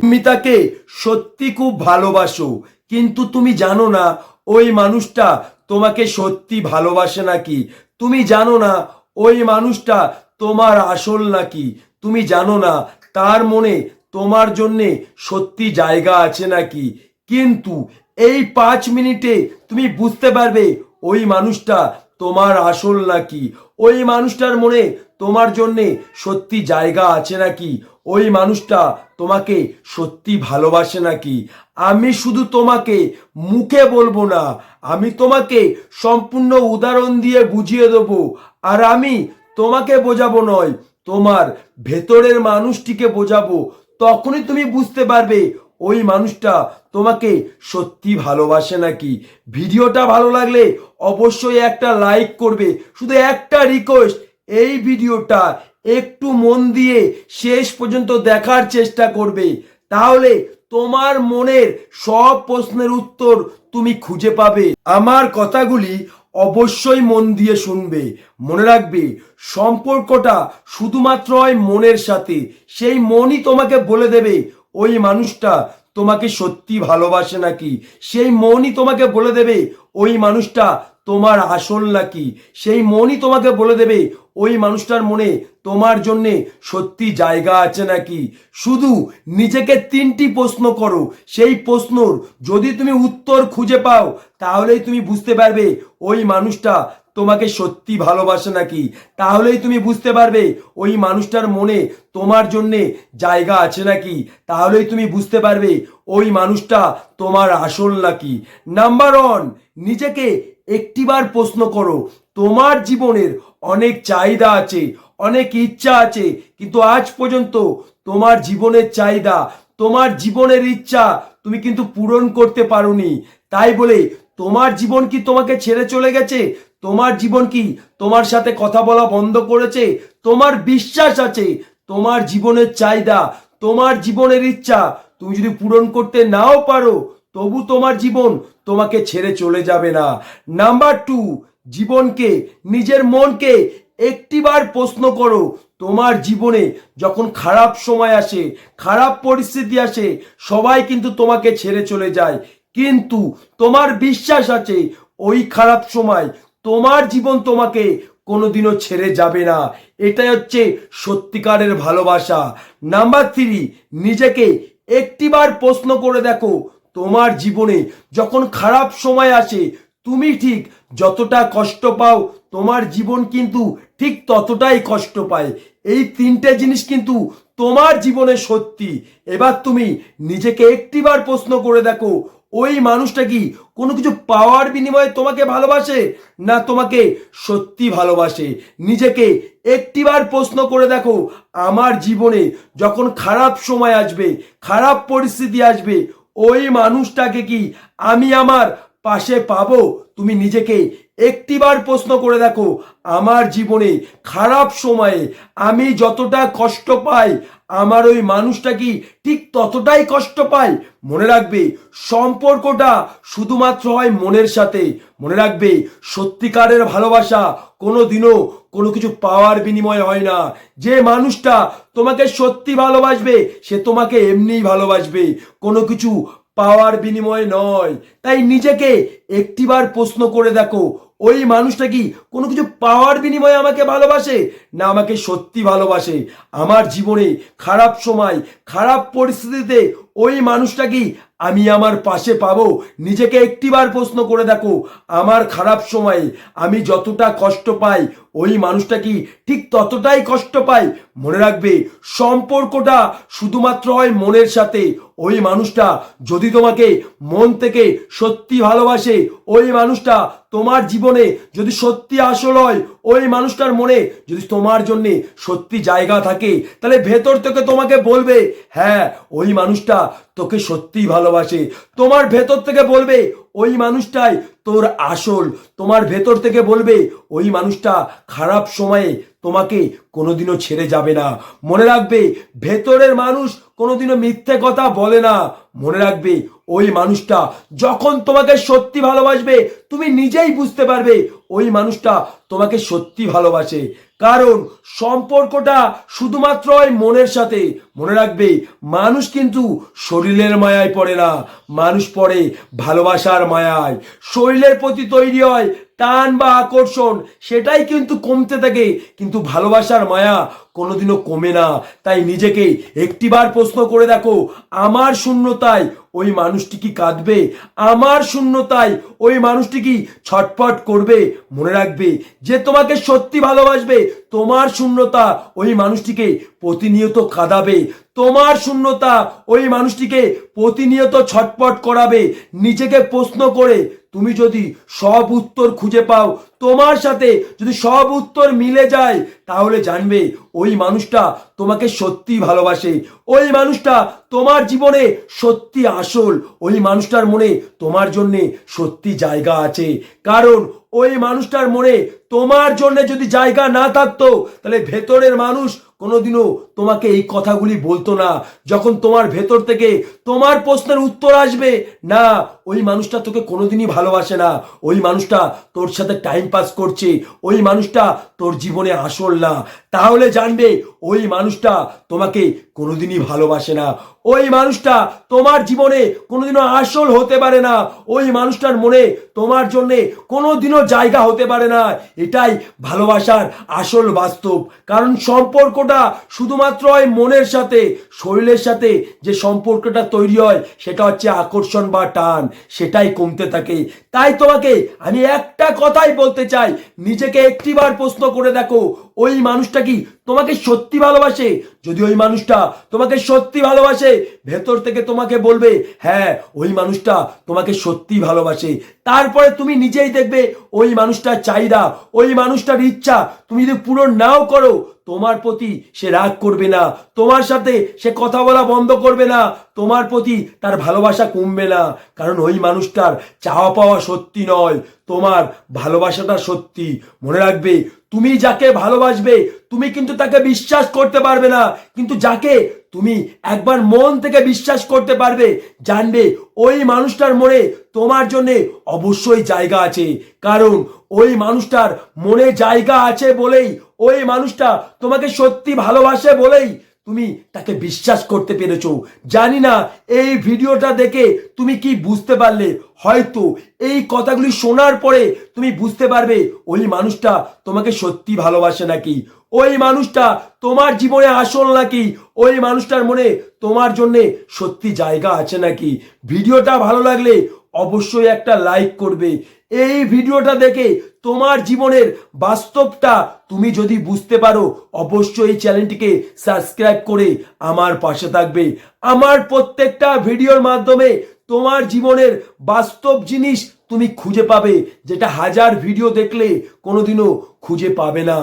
তুমি তাকে সত্যি খুব ভালোবাসো, কিন্তু তুমি জানো না ওই মানুষটা তোমাকে সত্যি ভালোবাসে নাকি। তুমি জানো না ওই মানুষটা তোমার আসল নাকি। তুমি জানো না তার মনে তোমার জন্যে সত্যি জায়গা আছে নাকি। কিন্তু এই 5 মিনিটে তুমি বুঝতে পারবে ওই মানুষটা তোমার আসল নাকি, ওই মানুষটার মনে তোমার জন্যে সত্যি জায়গা আছে নাকি, ওই মানুষটা তোমাকে সত্যি ভালোবাসে নাকি। আমি শুধু তোমাকে মুখে বলবো না, আমি তোমাকে সম্পূর্ণ উদাহরণ দিয়ে বুঝিয়ে দেবো। আর আমি তোমাকে বোঝাবো নয়, তোমার ভেতরের মানুষটিকে বোঝাবো। তখনই তুমি বুঝতে পারবে ওই মানুষটা তোমাকে সত্যি ভালোবাসে নাকি। ভিডিওটা ভালো লাগলে অবশ্যই একটা লাইক করবে। শুধু একটা রিকোয়েস্ট, এই ভিডিওটা একটু মন দিয়ে শেষ পর্যন্ত দেখার চেষ্টা করবে, তাহলে তোমার মনের সব প্রশ্নের উত্তর তুমি খুঁজে পাবে। আমার কথাগুলি অবশ্যই মন দিয়ে শুনবে। মনে রাখবে, সম্পর্কটা শুধুমাত্র হয় মনের সাথে। সেই মনই তোমাকে বলে দেবে ওই মানুষটা তোমাকে সত্যি ভালোবাসে নাকি। সেই মনই তোমাকে বলে দেবে ওই মানুষটা তোমার আসল নাকি। সেই মনই তোমাকে বলে দেবে ওই মানুষটার মনে তোমার জন্যে সত্যি জায়গা আছে নাকি। শুধু নিজেকে 3টি প্রশ্ন করো, সেই প্রশ্নর যদি তুমি উত্তর খুঁজে পাও তাহলেই তুমি বুঝতে পারবে ওই মানুষটা তোমাকে সত্যি ভালোবাসে নাকি। তাহলেই তুমি বুঝতে পারবে ওই মানুষটার মনে তোমার জন্যে জায়গা আছে নাকি। তাহলেই তুমি বুঝতে পারবে ওই মানুষটা তোমার আসল নাকি। নাম্বার 1, নিজেকে একটিবার প্রশ্ন করো, তোমার জীবনের অনেক চাহিদা আছে, অনেক ইচ্ছা আছে, কিন্তু আজ পর্যন্ত তোমার জীবনের চাহিদা, তোমার জীবনের ইচ্ছা তুমি কিন্তু পূরণ করতে পারোনি। তাই বলে তোমার জীবন কি তোমাকে ছেড়ে চলে গেছে? তোমার জীবন কি তোমার সাথে কথা বলা বন্ধ করেছে? তোমার বিশ্বাস আছে তোমার জীবনের চাহিদা, তোমার জীবনের ইচ্ছা তুমি যদি পূরণ করতে নাও পারো, তবু তোমার জীবন তোমাকে ছেড়ে চলে যাবে না। নাম্বার 2, জীবনকে, নিজের মনকে একটিবার প্রশ্ন করো, তোমার জীবনে যখন খারাপ সময় আসে, খারাপ পরিস্থিতি আসে, সবাই কিন্তু তোমাকে ছেড়ে চলে যায়, কিন্তু তোমার বিশ্বাস আছে ওই খারাপ সময় তোমার জীবন তোমাকে কোনোদিনও ছেড়ে যাবে না। এটাই হচ্ছে সত্যিকারের ভালোবাসা। নাম্বার 3, নিজেকে একটিবার প্রশ্ন করে দেখো, তোমার জীবনে যখন খারাপ সময় আসে তুমি ঠিক যতটা কষ্ট পাও, তোমার জীবন কিন্তু ঠিক ততটাই কষ্ট পায়। এই 3টে জিনিস কিন্তু তোমার জীবনে সত্যি। এবার তুমি নিজেকে একটিবার প্রশ্ন করে দেখো, ওই মানুষটা কি কোনো কিছু পাওয়ার বিনিময়ে তোমাকে ভালোবাসে, না তোমাকে সত্যি ভালোবাসে। নিজেকে একটিবার প্রশ্ন করে দেখো, আমার জীবনে যখন খারাপ সময় আসবে, খারাপ পরিস্থিতি আসবে, ওই মানুষটাকে কি আমি আমার পাশে পাবো? তুমি নিজেকে একটিবার প্রশ্ন করে দেখো, আমার জীবনে খারাপ সময়ে আমি যতটা কষ্ট পাই, আমার ওই মানুষটা কি ঠিক ততটাই কষ্ট পায়? মনে রাখবে, সম্পর্কটা শুধুমাত্র হয় মনের সাথে। মনে রাখবে, সত্যিকারের ভালোবাসা কোনোদিনও কোনো কিছু পাওয়ার বিনিময়ে হয় না। যে মানুষটা তোমাকে সত্যি ভালোবাসবে সে তোমাকে এমনিই ভালোবাসবে, কোনো কিছু পাওয়ার বিনিময়ে নয়। তাই নিজেকে একটিবার প্রশ্ন করে দেখো, ওই মানুষটা কি কোনো কিছু পাওয়ার বিনিময়ে আমাকে ভালোবাসে, না আমাকে সত্যি ভালোবাসে। আমার জীবনে খারাপ সময়, খারাপ পরিস্থিতিতে ওই মানুষটা কি আমি আমার পাশে পাবো? নিজেকে একটিবার প্রশ্ন করে দেখো, আমার খারাপ সময়ে আমি যতটা কষ্ট পাই, ওই মানুষটা কি ঠিক ততটাই কষ্ট পায়? মনে রাখবে, সম্পর্কটা শুধুমাত্র হয় মনের সাথে। ওই মানুষটা যদি তোমাকে মন থেকে সত্যি ভালোবাসে, ওই মানুষটা তোমার জীবনে যদি সত্যি আসল হয়, ওই মানুষটার মনে যদি তোমার জন্য সত্যি জায়গা থাকে, তাহলে ভেতর থেকে তোমাকে বলবে হ্যাঁ ওই মানুষটা তোকে সত্যিই ভালোবাসে। তোমার ভেতর থেকে বলবে ওই মানুষটাই তোর আসল। তোমার ভেতর থেকে বলবে ওই মানুষটা খারাপ সময়ে তোমাকে কোনোদিনও ছেড়ে যাবে না। মনে রাখবে, ভেতরের মানুষ কোনোদিনও মিথ্যে কথা বলে না। মনে রাখবে, ওই মানুষটা যখন তোমাকে সত্যি ভালোবাসবে, তুমি নিজেই বুঝতে পারবে ওই মানুষটা তোমাকে সত্যি ভালোবাসে। কারণ সম্পর্কটা শুধুমাত্র ওই মনের সাথে। মনে রাখবে, মানুষ কিন্তু শরীরের মায়ায় পড়ে না, মানুষ পড়ে ভালোবাসার মায়ায়। শরীরের প্রতি তৈরি হয় টান বা আকর্ষণ, সেটাই কিন্তু কমতে থাকে, কিন্তু ভালোবাসার মায়া কোনোদিনও কমে না। তাই নিজেকে একটিবার প্রশ্ন করে দেখো, আমার শূন্যতায় ওই মানুষটি কি কাঁদবে? আমার শূন্যতায় ওই মানুষটি কি ছটফট করবে? মনে রাখবে, যে তোমাকে সত্যি ভালোবাসবে, তোমার শূন্যতা ওই মানুষটিকে প্রতিনিয়ত কাঁদাবে। তোমার শূন্যতা ওই মানুষটিকে প্রতিনিয়ত ছটফট করাবে। নিজেকে প্রশ্ন করে তুমি যদি সব উত্তর খুঁজে পাও, তোমার সাথে যদি সব উত্তর মিলে যায়, তাহলে জানবে ওই মানুষটা তোমাকে সত্যি ভালোবাসে। ওই মানুষটা তোমার জীবনে সত্যি আসল। ওই মানুষটার মনে তোমার জন্য সত্যি জায়গা আছে। কারণ ওই মানুষটার মনে তোমার জন্য যদি জায়গা না থাকতো, তাহলে ভেতরের মানুষ কোনোদিনও তোমাকে এই কথাগুলি বলতো না। যখন তোমার ভেতর থেকে তোমার প্রশ্নের উত্তর আসবে, না ওই মানুষটা তোকে কোনোদিনই ভালোবাসে না, ওই মানুষটা তোর সাথে টাইম পাস করছে, ওই মানুষটা তোর জীবনে আসল না, তাহলে জানবে ওই মানুষটা তোমাকে কোনোদিনই ভালোবাসে না। ওই মানুষটা তোমার জীবনে কোনোদিনও আসল হতে পারে না। ওই মানুষটার মনে তোমার জন্যে কোনোদিনও জায়গা হতে পারে না। এটাই ভালোবাসার আসল বাস্তব। কারণ সম্পর্কটা শুধুমাত্র ওই মনের সাথে, শরীরের সাথে যে সম্পর্কটা তৈরি হয়, সেটা হচ্ছে আকর্ষণ বা টান, সেটাই কমতে থাকে। তাই তোমাকে আমি একটা কথাই বলতে চাই, নিজেকে একটিবার প্রশ্ন করে দেখো, ওই মানুষটা কি তোমাকে সত্যি ভালোবাসে? যদি ওই মানুষটা তোমাকে সত্যি ভালোবাসে, ভেতর থেকে তোমাকে বলবে হ্যাঁ ওই মানুষটা তোমাকে সত্যি ভালোবাসে। তারপরে তুমি নিজেই দেখবে ওই মানুষটার চাহিদা, ওই মানুষটার ইচ্ছা তুমি যদি পূরণ নাও করো, তোমার প্রতি সে রাগ করবে না, তোমার সাথে সে কথা বলা বন্ধ করবে না, তোমার প্রতি তার ভালোবাসা কমবে না। কারণ ওই মানুষটার চাওয়া পাওয়া সত্যি নয়, তোমার ভালোবাসাটা সত্যি। মনে রাখবে, তুমি যাকে ভালোবাসবে, তুমি কিন্তু তাকে বিশ্বাস করতে পারবে না, কিন্তু যাকে তুমি একবার মন থেকে বিশ্বাস করতে পারবে, জানবে ওই মানুষটার মনে তোমার জন্য অবশ্যই জায়গা আছে। কারণ ওই মানুষটার মনে জায়গা আছে বলেই, ওই মানুষটা তোমাকে সত্যি ভালোবাসে বলেই তুমি তাকে বিশ্বাস করতে পেরেছো। জানি না এই ভিডিওটা দেখে তুমি কি বুঝতে পারলে। হয়তো এই কথাগুলি শোনার পরে তুমি বুঝতে পারবে ওই মানুষটা তোমাকে সত্যি ভালোবাসে নাকি, ওই মানুষটা তোমার জীবনে আসল নাকি, ওই মানুষটার মনে তোমার জন্য সত্যি জায়গা আছে নাকি। ভিডিওটা ভালো লাগলে অবশ্যই একটা লাইক করবে। এই ভিডিওটা দেখে তোমার জীবনের বাস্তবটা তুমি যদি বুঝতে পারো, অবশ্যই এই চ্যানেলটিকে সাবস্ক্রাইব করে আমার পাশে থাকবে। আমার প্রত্যেকটা ভিডিওর মাধ্যমে তোমার জীবনের বাস্তব জিনিস তুমি খুঁজে পাবে, যেটা হাজার ভিডিও দেখলে কোনোদিনও খুঁজে পাবে না।